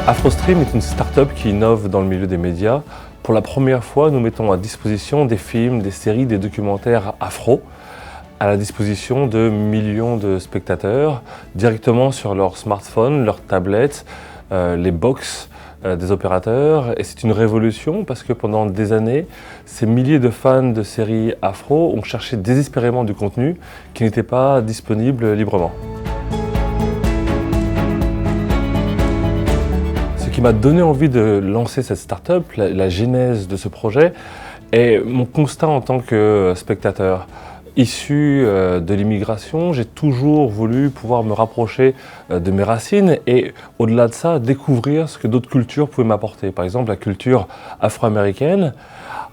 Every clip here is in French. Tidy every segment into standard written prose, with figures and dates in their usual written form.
AfroStream est une start-up qui innove dans le milieu des médias. Pour la première fois, nous mettons à disposition des films, des séries, des documentaires afro à la disposition de millions de spectateurs directement sur leur smartphone, leur tablette, les box des opérateurs. Et c'est une révolution parce que pendant des années, ces milliers de fans de séries afro ont cherché désespérément du contenu qui n'était pas disponible librement. Ce qui m'a donné envie de lancer cette start-up, la genèse de ce projet, est mon constat en tant que spectateur. Issu de l'immigration, j'ai toujours voulu pouvoir me rapprocher de mes racines et au-delà de ça, découvrir ce que d'autres cultures pouvaient m'apporter. Par exemple, la culture afro-américaine,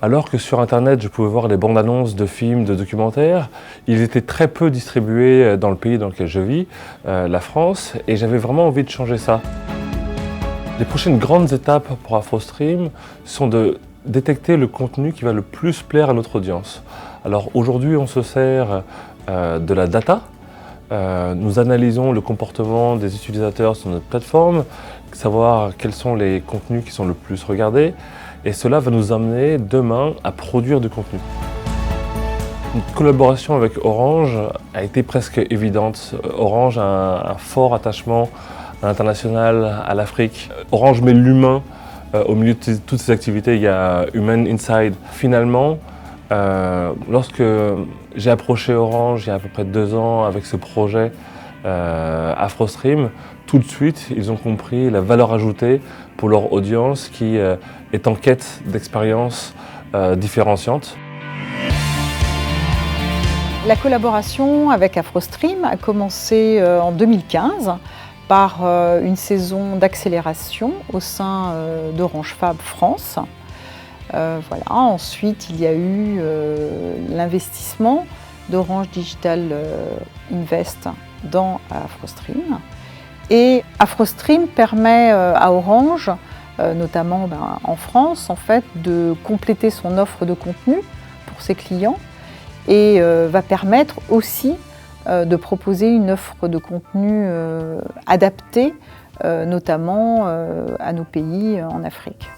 alors que sur Internet, je pouvais voir les bandes annonces de films, de documentaires, ils étaient très peu distribués dans le pays dans lequel je vis, la France, et j'avais vraiment envie de changer ça. Les prochaines grandes étapes pour AfroStream sont de détecter le contenu qui va le plus plaire à notre audience. Alors aujourd'hui, on se sert de la data. Nous analysons le comportement des utilisateurs sur notre plateforme, savoir quels sont les contenus qui sont le plus regardés. Et cela va nous amener demain à produire du contenu. Notre collaboration avec Orange a été presque évidente. Orange a un fort attachement à l'international, à l'Afrique. Orange met l'humain au milieu de toutes ces activités. Il y a Human Inside. Finalement, lorsque j'ai approché Orange il y a à peu près 2 ans avec ce projet AfroStream, tout de suite, ils ont compris la valeur ajoutée pour leur audience qui est en quête d'expériences différenciantes. La collaboration avec AfroStream a commencé en 2015 par une saison d'accélération au sein d'Orange Fab France. Voilà. Ensuite, il y a eu l'investissement d'Orange Digital Invest dans AfroStream. Et AfroStream permet à Orange, notamment en France, en fait, de compléter son offre de contenu pour ses clients et va permettre aussi de proposer une offre de contenu adaptée, notamment à nos pays en Afrique.